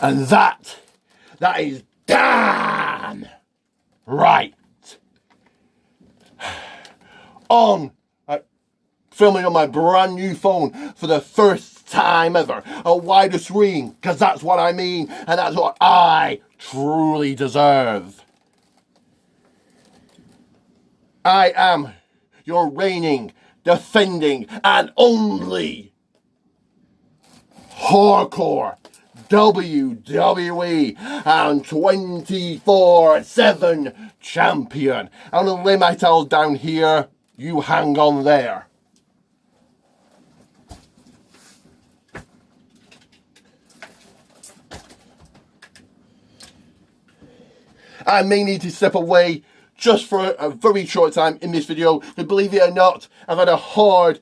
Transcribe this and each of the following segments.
And that is damn right. Filming on my brand new phone for the first time ever. A wider screen, because that's what I mean, and that's what I truly deserve. I am your reigning, defending, and only hardcore WWE and 24/7 champion. I'm going to lay my towels down here. You hang on there. I may need to step away just for a very short time in this video. But believe it or not, I've had a hard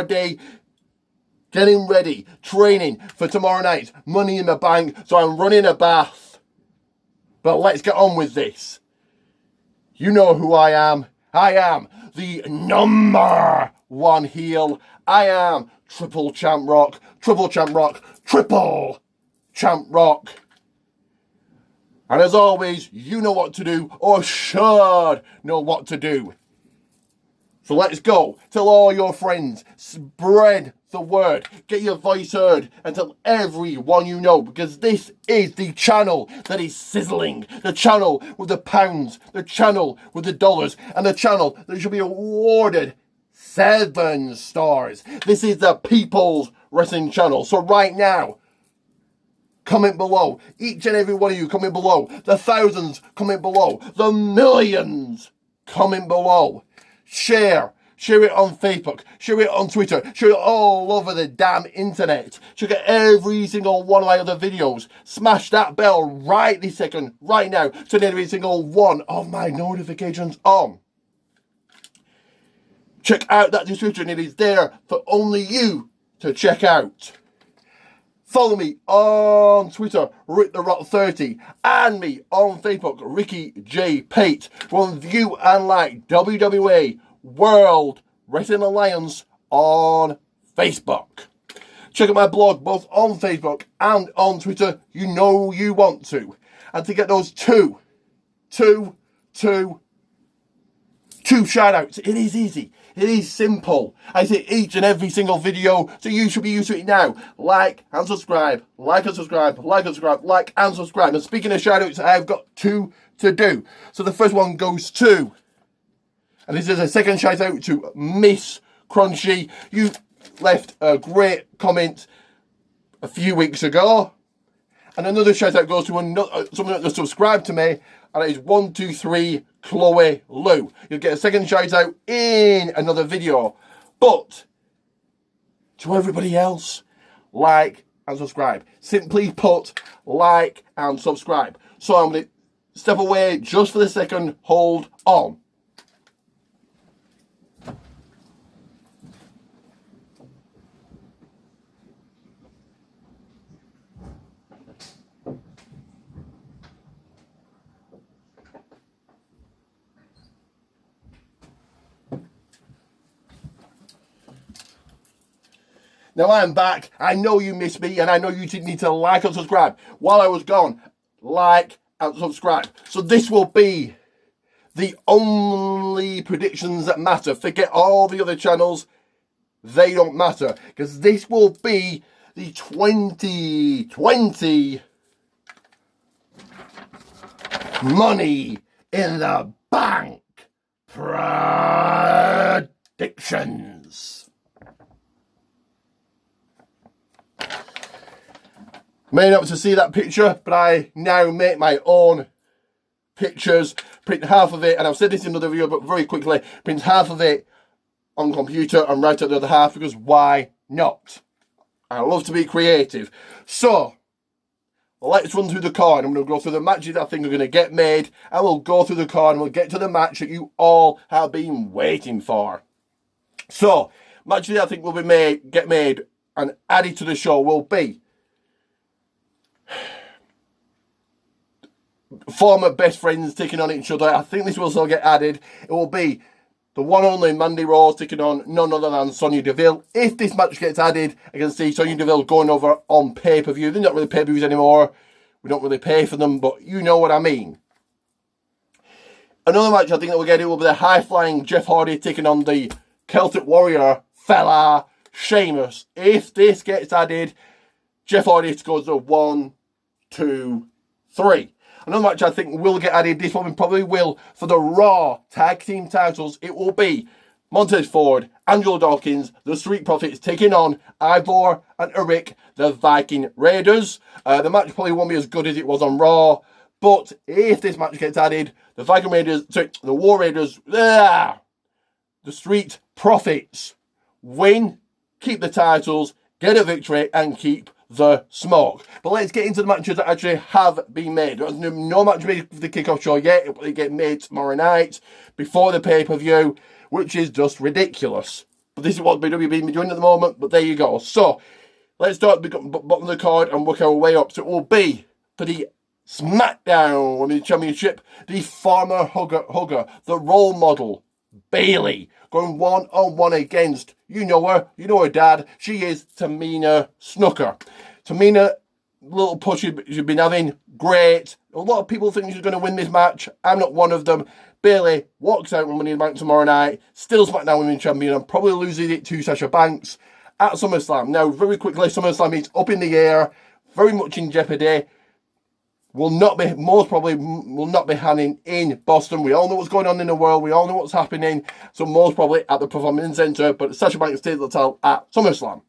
day getting ready, training for tomorrow night, Money in the Bank. So I'm running a bath. But let's get on with this. You know who I am. I am the number one heel. I am Triple Champ Rock, Triple Champ Rock, Triple Champ Rock. And as always, you know what to do, or should know what to do. So let's go. Tell all your friends. Spread the word. Get your voice heard. And tell everyone you know. Because this is the channel that is sizzling. The channel with the pounds. The channel with the dollars. And the channel that should be awarded 7 stars. This is the People's Wrestling Channel. So right now, comment below. Each and every one of you comment below. The thousands comment below. The millions comment below. Share it on Facebook, share it on Twitter, share it all over the damn internet. Check out every single one of my other videos. Smash that bell right this second, right now, to turn every single one of my notifications on. Check out that description, it is there for only you to check out. Follow me on Twitter, RickTheRock30, and me on Facebook, Ricky J. Pate. Go and view and like WWE World Wrestling Alliance on Facebook. Check out my blog both on Facebook and on Twitter. You know you want to. And to get those two shout outs, it is easy. It is simple. I say each and every single video, so you should be used to it now. Like and subscribe, like and subscribe, like and subscribe, like and subscribe. And speaking of shout outs, I've got 2 to do. So the first one goes to, and this is a second shout out to Miss Crunchy. You left a great comment a few weeks ago. And another shout out goes to someone that subscribed to me, and it is 123 Chloe Lou. You'll get a second shout out in another video. But to everybody else, like and subscribe. Simply put, like and subscribe. So I'm going to step away just for the second. Hold on. Now I'm back. I know you missed me, and I know you need to like and subscribe. While I was gone, like and subscribe. So this will be the only predictions that matter. Forget all the other channels. They don't matter. Because this will be the 2020 Money in the Bank predictions. May not to see that picture, but I now make my own pictures, print half of it, and I've said this in another video, but very quickly, print half of it on computer and write out the other half, because why not? I love to be creative. So, let's run through the card. I'm going to go through the matches I think are going to get made, and we'll go through the card, and we'll get to the match that you all have been waiting for. So, matches I think will be get made and added to the show will be former best friends taking on each other. I think this will also get added. It will be the one only Mandy Rose taking on none other than Sonya Deville. If this match gets added, I can see Sonya Deville going over on pay-per-view. They're not really pay-per-views anymore. We don't really pay for them, but you know what I mean. Another match I think that we're going to do will be the high-flying Jeff Hardy taking on the Celtic Warrior fella Sheamus. If this gets added, Jeff Hardy scores a 1, 2, 3. Another match I think will get added, this one probably will, for the Raw Tag Team titles. It will be Montez Ford, Angelo Dawkins, the Street Profits taking on Ivor and Eric, the Viking Raiders. The match probably won't be as good as it was on Raw, but if this match gets added, the Viking Raiders, sorry, the War Raiders, the Street Profits win, keep the titles, get a victory, and keep the smoke. But let's get into the matches that actually have been made. There's no match made for the kickoff show yet. It will get made tomorrow night before the pay-per-view, which is just ridiculous. But this is what WWE is doing at the moment, but there you go. So, let's start at the bottom of the card and work our way up. So it will be for the SmackDown Women's Championship, the former hugger, the role model, Bayley, going one-on-one against, you know her dad, she is Tamina Snuka. Tamina, little push she's been having, great. A lot of people think she's going to win this match. I'm not one of them. Bayley walks out with Money in the Bank tomorrow night, still SmackDown Women's Champion, and probably loses it to Sasha Banks at SummerSlam. Now, very quickly, SummerSlam is up in the air, very much in jeopardy. Most probably will not be happening in Boston. We all know what's going on in the world. We all know what's happening. So most probably at the Performance Center, but Sasha Banks takes the title at SummerSlam.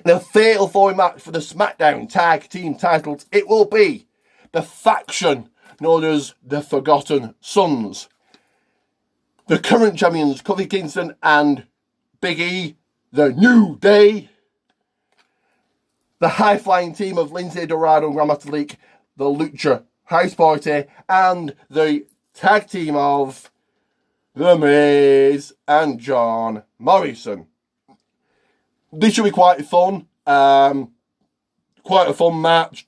In a fatal four-way match for the SmackDown Tag Team titles, it will be the faction known as the Forgotten Sons. The current champions, Kofi Kingston and Big E, the New Day. The high-flying team of Lindsay Dorado and Gran Metalik, the Lucha House Party, and the tag team of The Miz and John Morrison. This should be quite fun. Quite a fun match.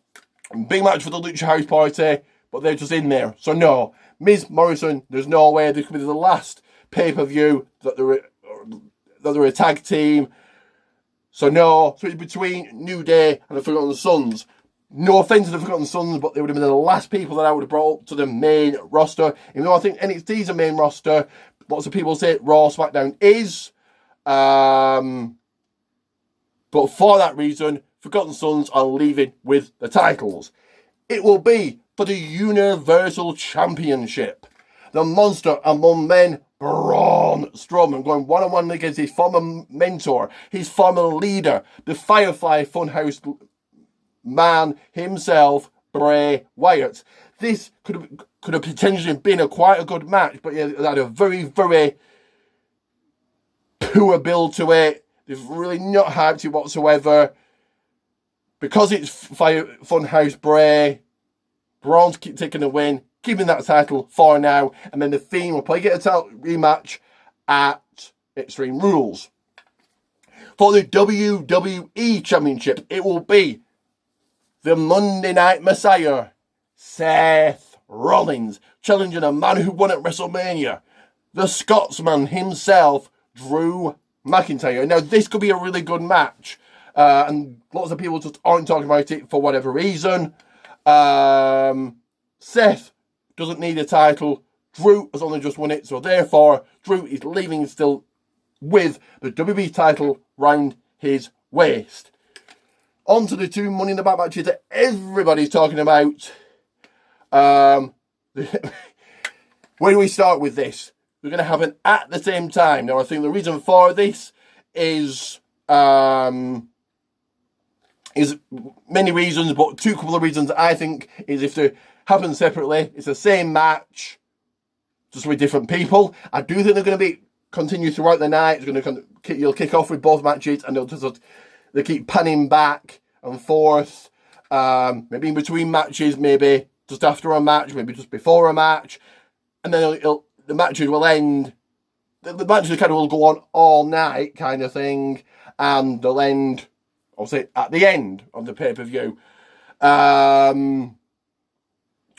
Big match for the Lucha House Party, but they're just in there. So no, Miz Morrison, there's no way this could be the last pay-per-view that they're a tag team. So no, so it's between New Day and the Forgotten Sons. No offense to the Forgotten Sons, but they would have been the last people that I would have brought up to the main roster. Even though I think NXT is a main roster, lots of people say Raw, SmackDown is. But for that reason, Forgotten Sons are leaving with the titles. It will be for the Universal Championship. The Monster Among Men, Braun Strowman, going one-on-one against his former mentor, his former leader, the Firefly Funhouse man himself, Bray Wyatt. This could have potentially been quite a good match, but it had a very, very poor build to it. They've really not hyped it whatsoever. Because it's Funhouse Bray, Braun's taking the win, keeping that title for now, and then the Fiend will probably get a title rematch at Extreme Rules. For the WWE Championship, it will be the Monday Night Messiah, Seth Rollins, challenging a man who won at WrestleMania, the Scotsman himself, Drew McIntyre. Now, this could be a really good match, and lots of people just aren't talking about it for whatever reason. Seth doesn't need a title. Drew has only just won it, so therefore, Drew is leaving still with the WWE title round his waist. On to the two Money in the Bank matches that everybody's talking about. Where do we start with this? We're going to have an at the same time. Now, I think the reason for this is many reasons, but couple of reasons I think is if they happen separately, it's the same match, just with different people. I do think they're going to continue throughout the night. It's going to you'll kick off with both matches, and they keep panning back and forth. Maybe in between matches, maybe just after a match, maybe just before a match, and then the matches will end. The matches kind of will go on all night, kind of thing, and they'll end, I'll say, at the end of the pay-per-view.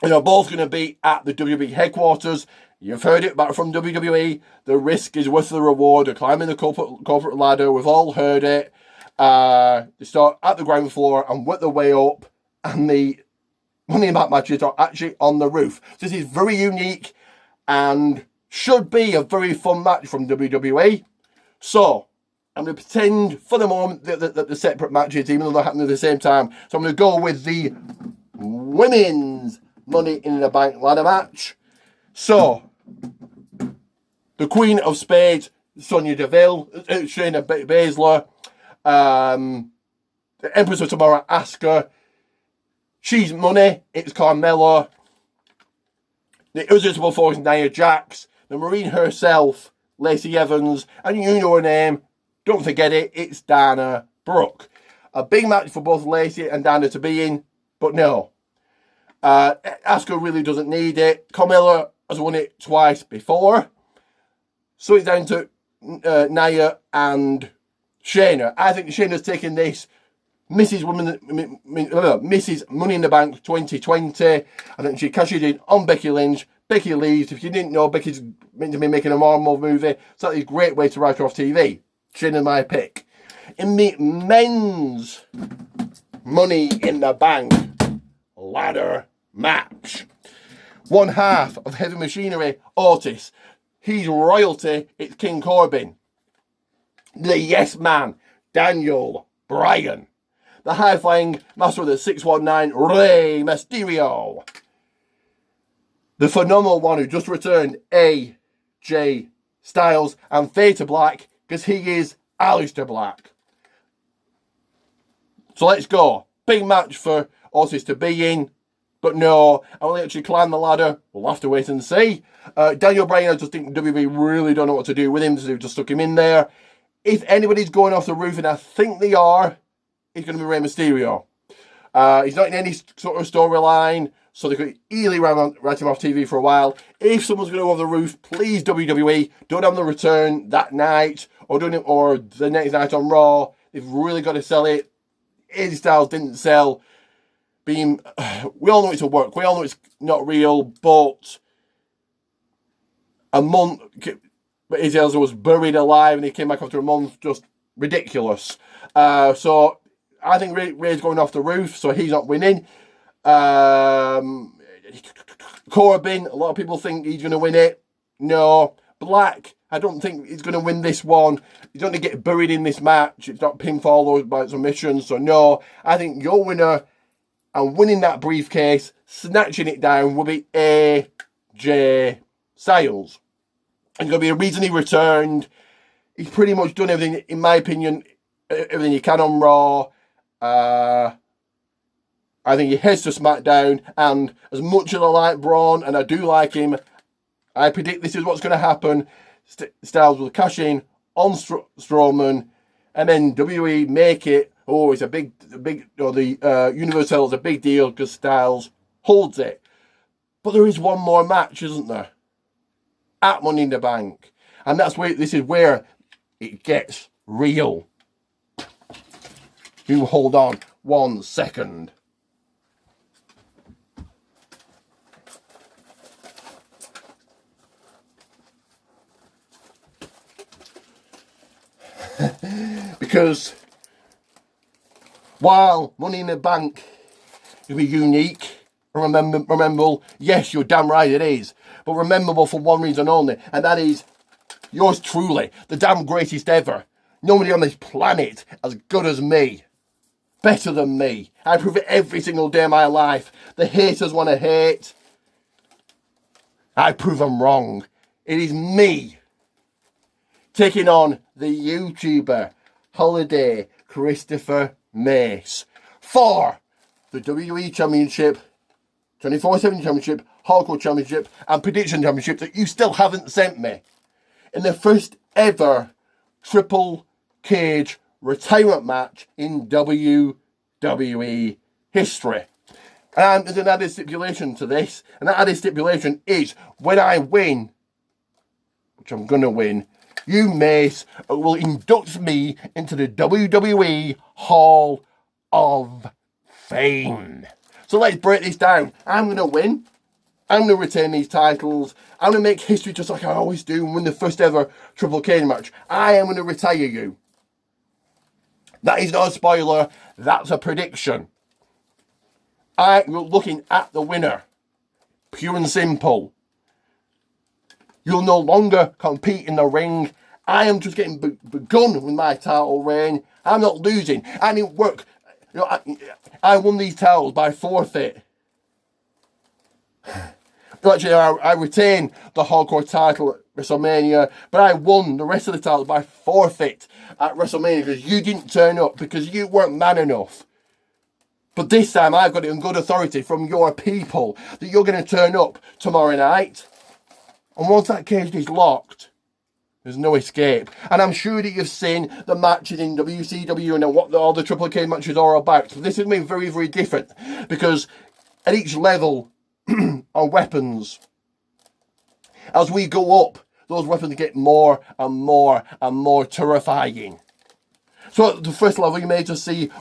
Both going to be at the WWE headquarters. You've heard it back from WWE. The risk is worth the reward. They're climbing the corporate ladder. We've all heard it. They start at the ground floor and work their way up. And the Money in the Bank matches are actually on the roof. So this is very unique and should be a very fun match from WWE. So I'm going to pretend for the moment that the separate matches, even though they're happening at the same time. So I'm going to go with the women's Money in the Bank ladder match. So the Queen of Spades, Sonya Deville, Shayna Baszler, the Empress of Tomorrow, Asuka. She's Money, it's Carmella. The Irresistible Force, Nia Jax. The Marine herself, Lacey Evans. And you know her name, don't forget it, it's Dana Brooke. A big match for both Lacey and Dana to be in, but no. Asuka really doesn't need it. Carmella has won it twice before. So it's down to Nia and Shayna. I think Shayna's taken this Mrs. Money in the Bank 2020. I think she cashed in on Becky Lynch. Becky leaves. If you didn't know, Becky's meant to be making a Marvel movie. So that's a great way to write her off TV. Shayna's my pick. In the men's Money in the Bank ladder match, one half of Heavy Machinery, Otis. He's royalty, it's King Corbin. The Yes Man, Daniel Bryan. The high-flying master of the 619, Rey Mysterio. The phenomenal one who just returned, AJ Styles. And fade to black, because he is Aleister Black. So let's go. Big match for Otis to be in. But no, I will actually climb the ladder. We'll have to wait and see. Daniel Bryan, I just think WWE really don't know what to do with him, so they've just stuck him in there. If anybody's going off the roof, and I think they are, it's going to be Rey Mysterio. He's not in any sort of storyline, so they could easily write him off TV for a while. If someone's going to go off the roof, please WWE, don't have them return that night, or the next night on Raw. They've really got to sell it. AJ Styles didn't sell. We all know it's a work. We all know it's not real, but a month, but AJ Styles was buried alive and he came back after a month, just ridiculous. So I think Ray's going off the roof, so he's not winning. Corbin, a lot of people think he's going to win it. No. Black, I don't think he's going to win this one. He's going to get buried in this match. It's not pinfall or by submission, so no. I think your winner and winning that briefcase, snatching it down, will be AJ Styles. And going to be a reason he returned. He's pretty much done everything, in my opinion, everything he can on Raw. I think he heads to SmackDown, and as much as I like Braun, and I do like him, I predict this is what's going to happen. Styles will cash in on Strowman, and then WWE make it, it's a big, the Universal is a big deal because Styles holds it. But there is one more match, isn't there? At Money in the Bank. And this is where it gets real. You hold on 1 second. Because while Money in the Bank will be unique, rememberable, yes, you're damn right it is, but rememberable for one reason only, and that is yours truly, the damn greatest ever. Nobody on this planet as good as me, better than me. I prove it every single day of my life. The haters want to hate. I prove them wrong. It is me taking on the YouTuber Holiday Christopher Mace for the WWE Championship, 24/7 Championship, Hardcore Championship, and Prediction Championship that you still haven't sent me. In the first ever Triple Cage retirement match in WWE history. And there's an added stipulation to this, and that added stipulation is when I win, which I'm going to win, you, Mace, will induct me into the WWE Hall of Fame. So let's break this down. I'm going to win. I'm going to retain these titles. I'm going to make history just like I always do and win the first ever Triple Cage match. I am going to retire you. That is not a spoiler. That's a prediction. I'm looking at the winner. Pure and simple. You'll no longer compete in the ring. I am just getting begun with my title reign. I'm not losing. I didn't work. You know, I won these titles by forfeit. Actually, I retained the hardcore title at WrestleMania, but I won the rest of the titles by forfeit at WrestleMania because you didn't turn up, because you weren't man enough. But this time I've got it on good authority from your people that you're going to turn up tomorrow night. And once that cage is locked, there's no escape. And I'm sure that you've seen the matches in WCW and what all the Triple K matches are about. So this is going to be very, very different, because at each level are weapons. As we go up, those weapons get more and more and more terrifying. So at the first level, you may just see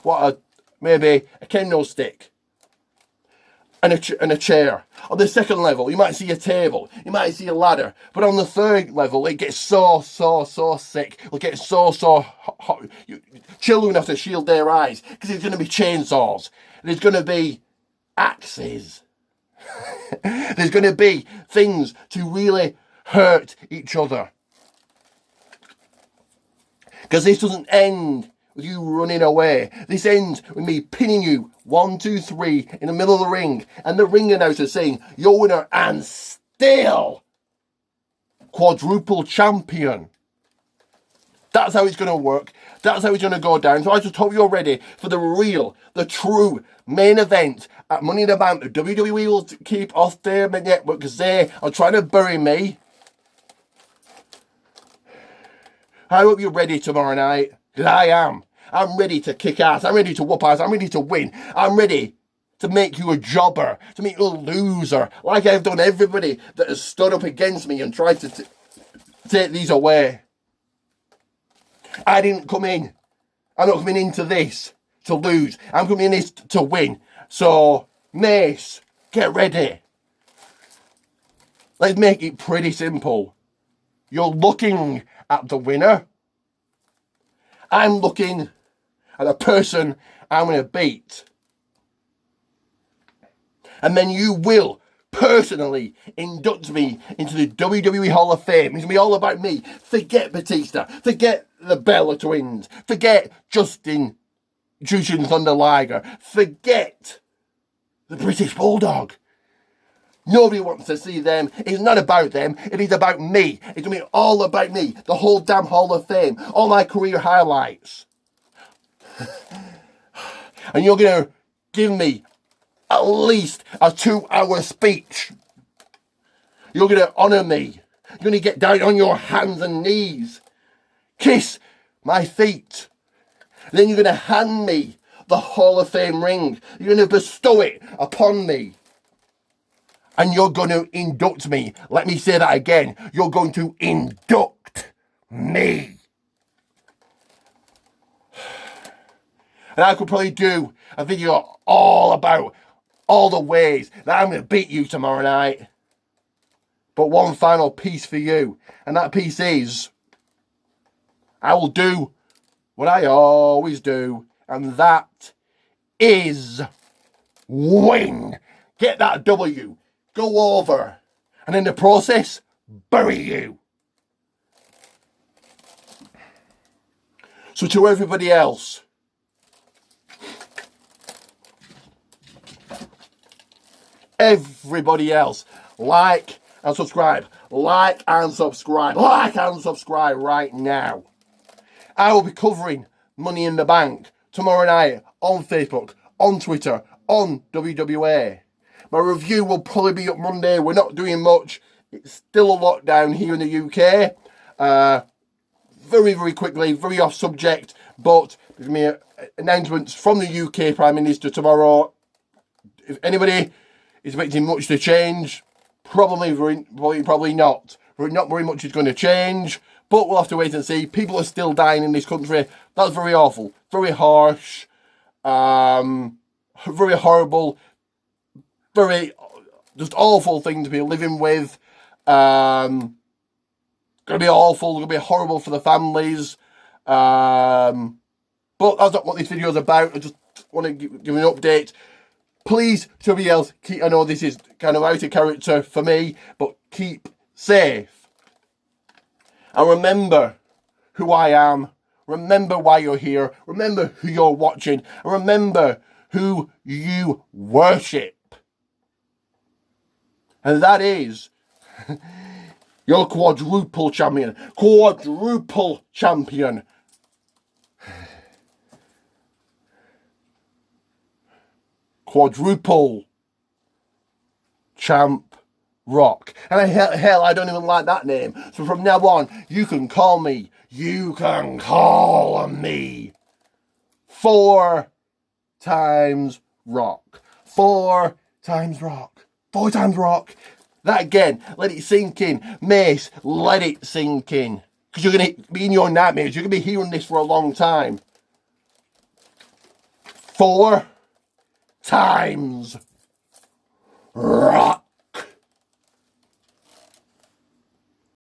maybe a kendo stick and a chair. On the second level, you might see a table, you might see a ladder. But on the third level, it gets so sick. It'll get so hot. Children have to shield their eyes, because there's going to be chainsaws. There's going to be axes. There's going to be things to really hurt each other. Because this doesn't end with you running away. This ends with me pinning you 1, 2, 3 in the middle of the ring, and the ring announcer saying you're winner and still quadruple champion. That's how it's going to work. That's how it's going to go down. So I just hope you're ready for the real, the true main event at Money in the Bank. The WWE will keep off their network because they are trying to bury me. I hope you're ready tomorrow night, because I am. I'm ready to kick ass. I'm ready to whoop ass. I'm ready to win. I'm ready to make you a jobber, to make you a loser, like I've done everybody that has stood up against me and tried to take these away. I didn't come in. I'm not coming into this to lose. I'm coming in this to win. So, Mace, get ready. Let's make it pretty simple. You're looking at the winner. I'm looking at the person I'm going to beat. And then you will personally induct me into the WWE Hall of Fame. It's going to be all about me. Forget Batista. Forget the Bella Twins. Forget Justin Thunder Liger. Forget the British Bulldog. Nobody wants to see them. It's not about them. It is about me. It's going to be all about me. The whole damn Hall of Fame. All my career highlights. And you're going to give me at least a 2-hour speech. You're going to honour me. You're going to get down on your hands and knees. Kiss my feet. Then you're going to hand me the Hall of Fame ring. You're going to bestow it upon me. And you're going to induct me. Let me say that again. You're going to induct me. And I could probably do a video all about all the ways that I'm going to beat you tomorrow night. But one final piece for you. And that piece is, I will do what I always do. And that is win. Get that W. Go over. And in the process, bury you. So to everybody else, like and subscribe. Like and subscribe. Like and subscribe right now. I will be covering Money in the Bank tomorrow night on Facebook, on Twitter, on WWE. My review will probably be up Monday. We're not doing much. It's still a lockdown here in the UK. Very, very quickly, very off subject, but there's going to be announcements from the UK Prime Minister tomorrow. If anybody is expecting much to change, probably not. Not very much is going to change, but we'll have to wait and see. People are still dying in this country. That's very awful, very harsh, very horrible, very just awful thing to be living with. Going to be awful, going to be horrible for the families. But that's not what this video is about. I just want to give an update. Please, somebody else, I know this is kind of out of character for me, but keep safe. And remember who I am. Remember why you're here. Remember who you're watching. And remember who you worship. And that is your quadruple champion. Quadruple champion. Quadruple champ rock. And hell, I don't even like that name. So from now on, you can call me 4 times rock. 4 times rock. 4 times rock. That again, let it sink in. Mace, let it sink in. Because you're going to be in your nightmares. You're going to be hearing this for a long time. 4 times rock.